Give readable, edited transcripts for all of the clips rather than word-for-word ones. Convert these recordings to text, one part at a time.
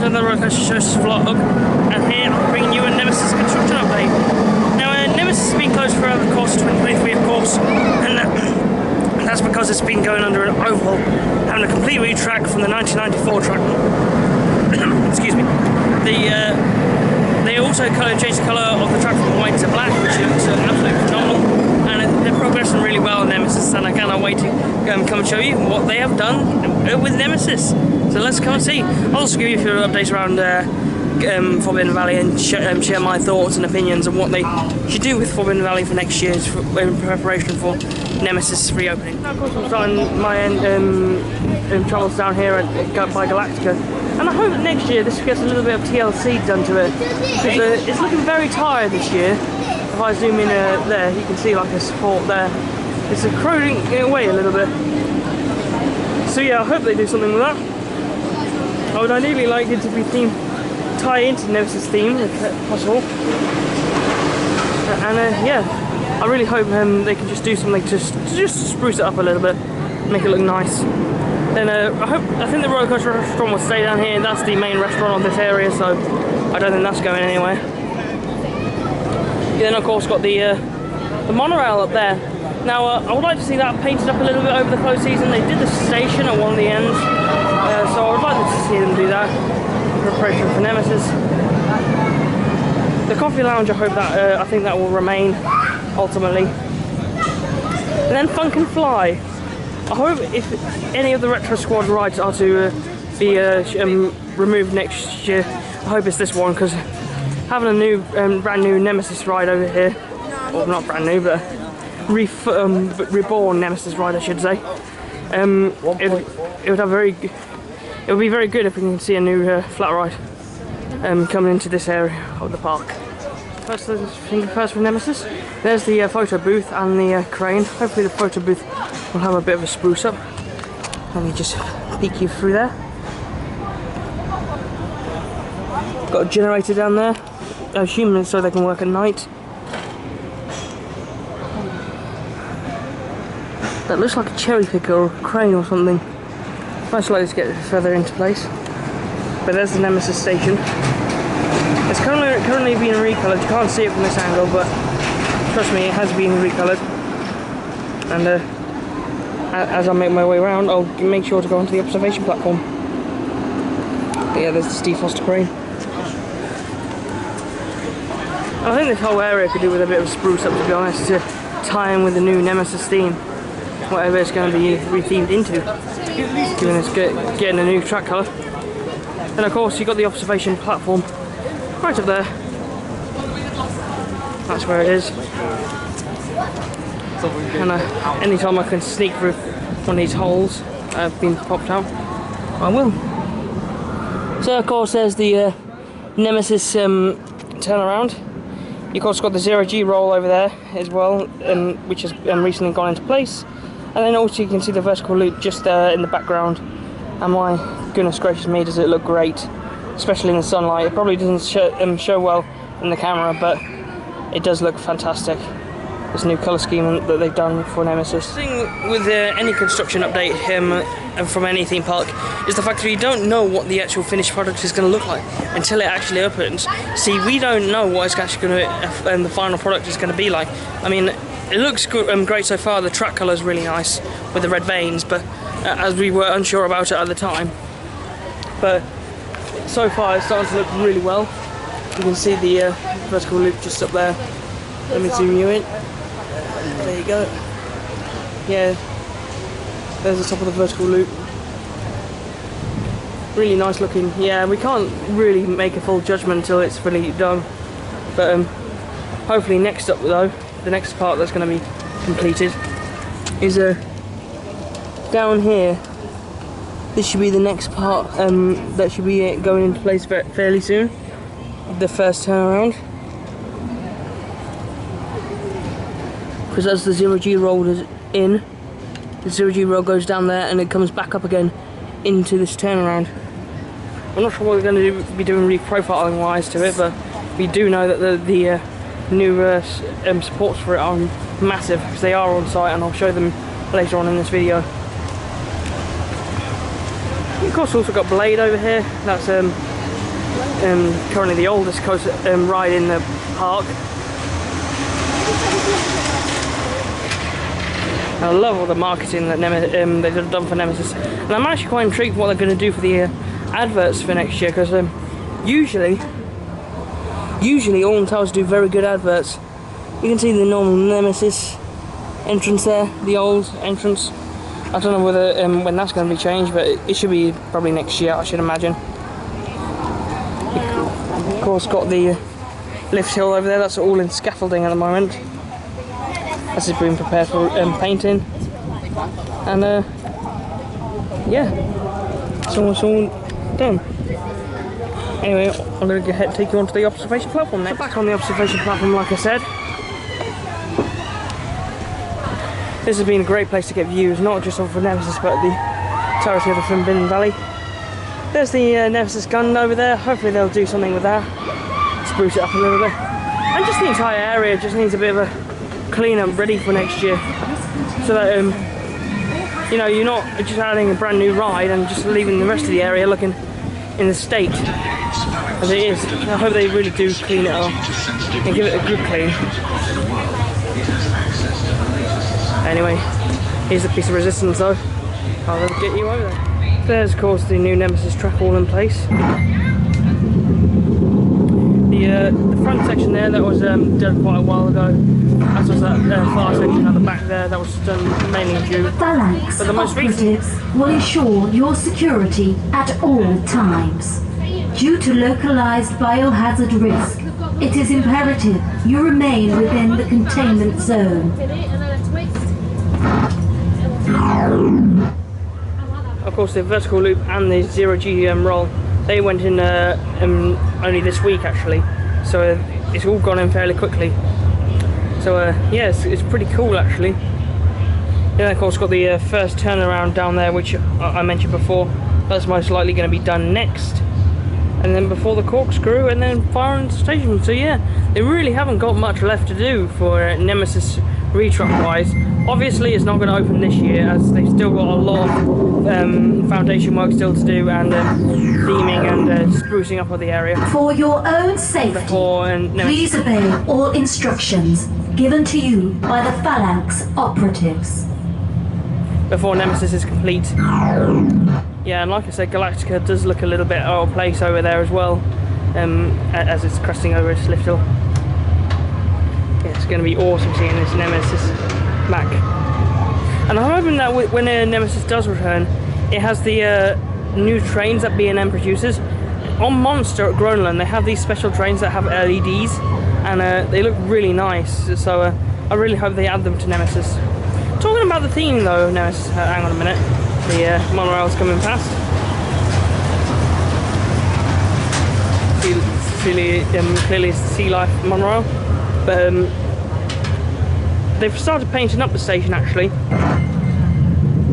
to another Roller Coaster Shows vlog, and here I'm bringing you a Nemesis construction update. Now, Nemesis has been closed throughout the course of 2023, of course, and that's because it's been going under an overhaul, having a complete retrack from the 1994 truck. Excuse me. They also changed the colour of the truck from white to black, which looks absolutely phenomenal, and they're progressing really well on Nemesis, and I cannot wait to come and show you what they have done with Nemesis. So let's come and see. I'll also give you a few updates around Forbidden Valley and share my thoughts and opinions on what they should do with Forbidden Valley for next year in preparation for Nemesis reopening. Now, of course, I'm starting my travels down here by Galactica, and I hope that next year this gets a little bit of TLC done to it, because it's looking very tired this year. If I zoom in there, you can see like a support there. It's corroding away a little bit. So yeah, I hope they do something with that. I would ideally like it to be tie into Nemesis Theme if possible. And yeah, I really hope they can just do something to just spruce it up a little bit, make it look nice. Then I think the roller coaster restaurant will stay down here. That's the main restaurant of this area, so I don't think that's going anywhere. Then of course got the monorail up there. Now I would like to see that painted up a little bit over the close season. They did the station at one of the ends, so I would like to see them do that in preparation for Nemesis. The coffee lounge, I think that will remain ultimately. And then Funk and Fly. I hope if any of the Retro Squad rides are to be removed next year, I hope it's this one, because having a new, brand new Nemesis ride over here, well, not brand new, but reborn Nemesis ride, I should say. It would be very good if we can see a new flat ride coming into this area of the park. First for Nemesis, there's the photo booth and the crane. Hopefully the photo booth will have a bit of a spruce up. Let me just peek you through there. Got a generator down there, I assume it's so they can work at night. That looks like a cherry picker or a crane or something. Most likely to get it further into place. But there's the Nemesis station. It's currently being recolored. You can't see it from this angle, but trust me, it has been recolored. And as I make my way around, I'll make sure to go onto the observation platform. But yeah, there's the Steve Foster crane. I think this whole area could do with a bit of spruce up, to be honest, to tie in with the new Nemesis theme, whatever it's going to be rethemed into, given it's getting a new track colour. And of course you've got the observation platform right up there. That's where it is. And anytime I can sneak through one of these holes that have been popped out, I will. So of course there's the Nemesis turnaround. You've of course got the 0G roll over there as well, which has recently gone into place. And then also you can see the vertical loop just in the background. And my goodness gracious me, does it look great, especially in the sunlight. It probably doesn't show well in the camera, but it does look fantastic. This new colour scheme that they've done for Nemesis. The thing with any construction update from any theme park is the fact that we don't know what the actual finished product is going to look like until it actually opens. See, we don't know what it's actually going to, the final product is going to be like. I mean, it looks good, great so far. The track colour is really nice with the red veins, but as we were unsure about it at the time. But so far it's starting to look really well. You can see the vertical loop just up there. Let me zoom you in. There you go. Yeah, there's the top of the vertical loop. Really nice looking. Yeah, we can't really make a full judgment until it's fully done. But hopefully next up though, the next part that's going to be completed is down here. This should be the next part that should be going into place fairly soon. The first turnaround. Because as the 0G roll is in, the 0G roll goes down there and it comes back up again into this turnaround. I'm not sure what we're going to be doing reprofiling wise to it, but we do know that the new supports for it are massive, because they are on site, and I'll show them later on in this video. Of course, also got Blade over here. That's currently the oldest coaster ride in the park. I love all the marketing that they've done for Nemesis, and I'm actually quite intrigued what they're going to do for the adverts for next year, because usually all hotels do very good adverts. You can see the normal Nemesis entrance there, the old entrance. I don't know whether when that's going to be changed, but it should be probably next year, I should imagine. Of course, got the lift hill over there. That's all in scaffolding at the moment. This is being prepared for painting, and yeah, it's almost all done. Anyway, I'm going to go ahead and take you onto the observation platform next. So back on the observation platform, like I said. This has been a great place to get views, not just of Nemesis, but the entirety of the Fimbin Valley. There's the Nemesis gun over there. Hopefully they'll do something with that, spruce it up a little bit. And just the entire area just needs a bit of a clean up, ready for next year, so that you know, you're not just adding a brand new ride and just leaving the rest of the area looking in the state as it is. I hope they really do clean it up and give it a good clean. Anyway, here's a piece of resistance though. I'll get you over there. There's of course the new Nemesis Truck all in place. The front section there, that was done quite a while ago. As was that far section at the back there, that was done mainly in June. Phalanx but the most operatives will ensure your security at all times. Due to localized biohazard risk, it is imperative you remain within the containment zone. Of course, the vertical loop and the 0G roll, they went in only this week actually, so it's all gone in fairly quickly. So yeah, it's pretty cool actually. Then of course got the first turnaround down there, which I mentioned before. That's most likely going to be done next, and then before the corkscrew, and then fire and station. So yeah, they really haven't got much left to do for Nemesis Retruck wise. Obviously it's not going to open this year, as they've still got a lot of foundation work still to do, and theming and sprucing up of the area. For your own safety, please obey all instructions given to you by the Phalanx operatives. Before Nemesis is complete. Yeah, and like I said, Galactica does look a little bit out of place over there as well, as it's cresting over its lift hill. Yeah, it's going to be awesome seeing this Nemesis back. And I'm hoping that when Nemesis does return, it has the new trains that B&M produces. On Monster at Groenland, they have these special trains that have LEDs, and they look really nice. So I really hope they add them to Nemesis. Talking about the theme though, Nemesis, hang on a minute. The monorail's coming past. Clearly it's the Sea Life monorail, but they've started painting up the station actually.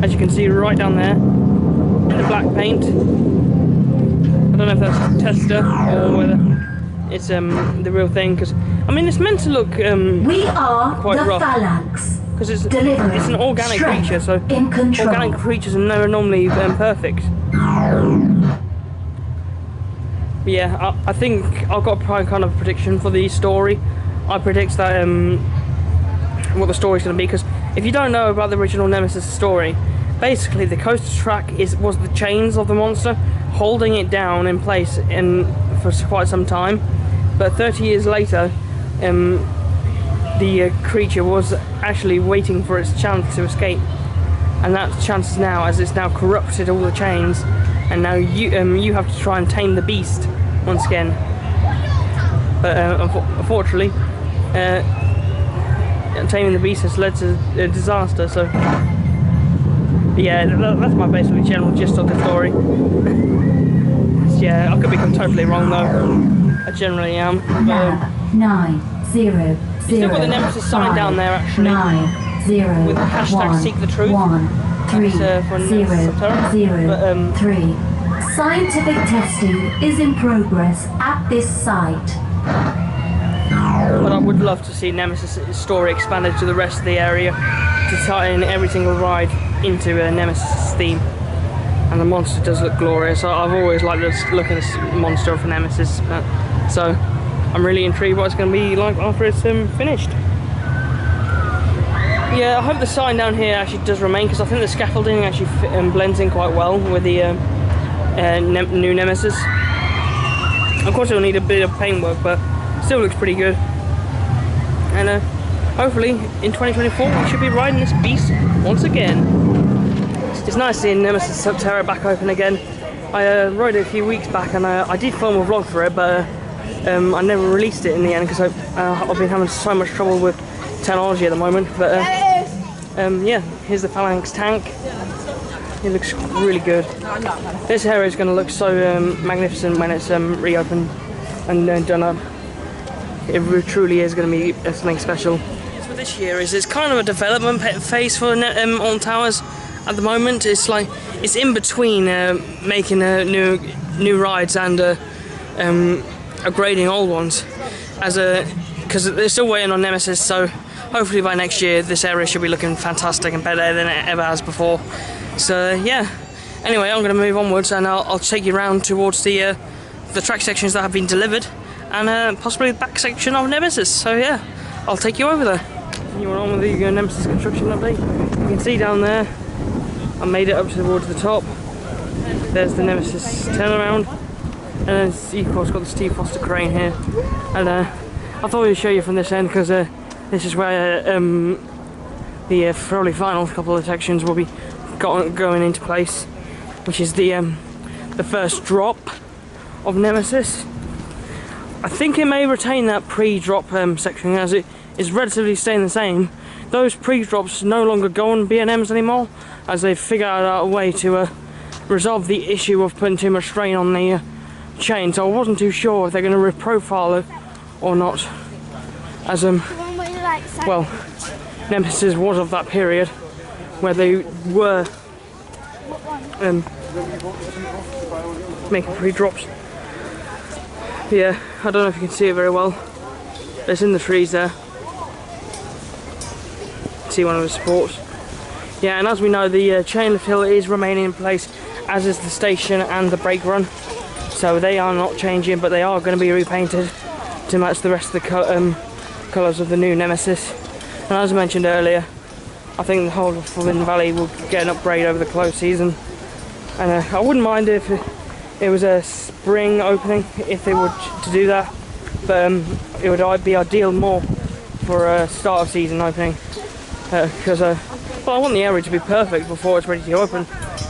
As you can see right down there, the black paint. I don't know if that's a tester or whether it's the real thing, because I mean it's meant to look we are quite the rough. Phalanx. Because it's an organic creature, so organic creatures are never normally perfect. But yeah, I think I've got a kind of prediction for the story. I predict that what the story's going to be, because if you don't know about the original Nemesis story, basically the coaster track was the chains of the monster holding it down in place for quite some time. But 30 years later, the creature was actually waiting for its chance to escape, and that chance is now, as it's now corrupted all the chains, and now you have to try and tame the beast once again. But unfortunately, taming the beast has led to a disaster. So yeah, that's my basically general gist of the story. Yeah, I could become totally wrong though. I generally am. Still got the Nemesis sign down there actually, with the hashtag Seek the Truth. For Nemesis Subterra. Scientific testing is in progress at this site. But I would love to see Nemesis' story expanded to the rest of the area, to tie in every single ride into a Nemesis theme. and the monster does look glorious. I've always liked the look of this monster of Nemesis, so I'm really intrigued what it's going to be like after it's finished. Yeah, I hope the sign down here actually does remain, because I think the scaffolding actually blends in quite well with the new Nemesis. Of course it'll need a bit of paintwork, but still looks pretty good. And hopefully in 2024 we should be riding this beast once again. It's nice seeing Nemesis Subterra back open again. I rode it a few weeks back, and I did film a vlog for it, but I never released it in the end because I've been having so much trouble with technology at the moment. But yeah, here's the Phalanx tank. It looks really good. This area is going to look so magnificent when it's reopened and done up. It truly is going to be something special. So this year it's kind of a development phase for Alton Towers. At the moment, it's in between making new rides and upgrading old ones, because they're still waiting on Nemesis. So hopefully by next year this area should be looking fantastic and better than it ever has before. So yeah. Anyway, I'm going to move onwards, and I'll take you around towards the track sections that have been delivered, and possibly the back section of Nemesis. So yeah, I'll take you over there. You went on with the Nemesis construction update. You can see down there, I made it up towards the top. There's the Nemesis turnaround, and then of course got the Steve Foster crane here. And I thought I'd show you from this end, because this is where the probably final couple of sections will be going into place, which is the first drop of Nemesis. I think it may retain that pre-drop section, as it is relatively staying the same. Those pre-drops no longer go on B&Ms anymore, as they've figured out a way to resolve the issue of putting too much strain on the chain. So I wasn't too sure if they're going to reprofile it or not, as well, Nemesis was of that period where they were making pre-drops. But yeah, I don't know if you can see it very well. It's in the trees there. See one of the supports. Yeah, and as we know, the chain lift hill is remaining in place, as is the station and the brake run. So they are not changing, but they are going to be repainted to match the rest of the colours of the new Nemesis. And as I mentioned earlier, I think the whole of Forbidden Valley will get an upgrade over the close season. And I wouldn't mind if it was a spring opening, if they were to do that. But it would be ideal more for a start of season opening. Because well, I want the area to be perfect before it's ready to open,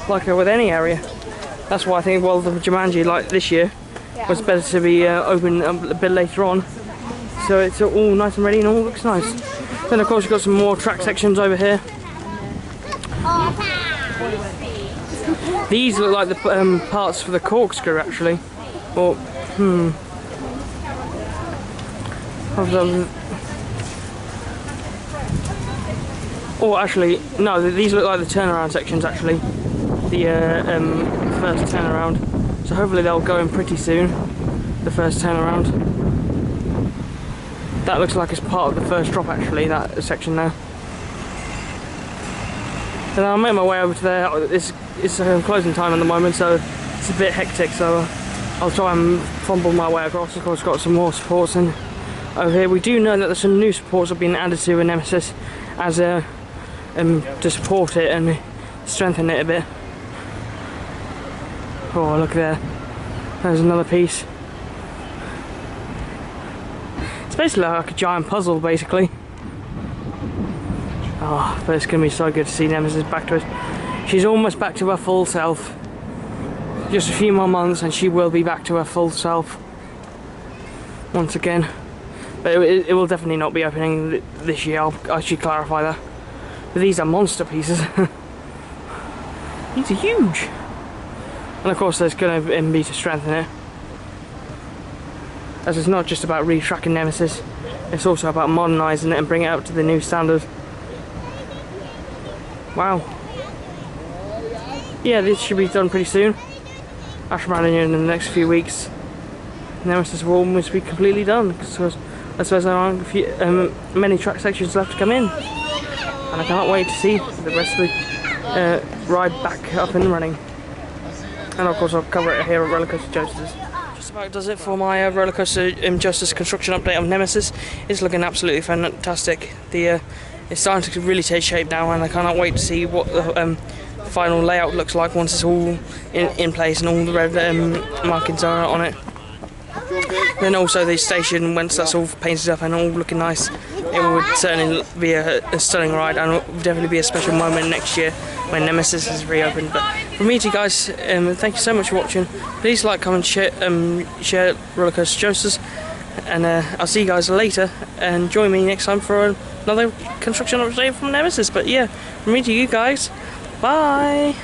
like with any area. That's why I think, well, the Jumanji, like this year, was better to be open a bit later on, so it's all nice and ready and all looks nice. Then of course you've got some more track sections over here. These look like the parts for the corkscrew, actually. Or or actually, no, these look like the turnaround sections, actually. The first turnaround. So hopefully they'll go in pretty soon. The first turnaround. That looks like it's part of the first drop, actually, that section there. And I'll make my way over to there. It's closing time at the moment, so it's a bit hectic, so I'll try and fumble my way across. Of course, got some more supports in over here. We do know that there's some new supports have been added to a Nemesis as to support it and strengthen it a bit. Oh, look there. There's another piece. It's basically like a giant puzzle, basically. Oh, but it's going to be so good to see Nemesis back to us. She's almost back to her full self. Just a few more months and she will be back to her full self once again. But it will definitely not be opening this year, I should clarify that. But these are monster pieces. These are huge. And of course there's going to be to strengthen it. As it's not just about retracking Nemesis, it's also about modernising it and bringing it up to the new standard. Wow. Yeah, this should be done pretty soon. I should imagine in the next few weeks Nemesis will almost be completely done, because I suppose there aren't many track sections left to come in. And I can't wait to see the rest of the ride back up and running. and of course I'll cover it here at Roller Coaster Joesters. Just about does it for my Roller Coaster Joesters construction update on Nemesis. It's looking absolutely fantastic. It's starting to really take shape now, and I cannot wait to see what the final layout looks like once it's all in place and all the red markings are on it. Then also the station, once that's all painted up and all looking nice, it would certainly be a stunning ride, and it will definitely be a special moment next year when Nemesis is reopened. But from me to you guys, thank you so much for watching. Please like, comment, share Roller Coaster Joesters, and I'll see you guys later, and join me next time for another construction update from Nemesis. But yeah, from me to you guys, bye.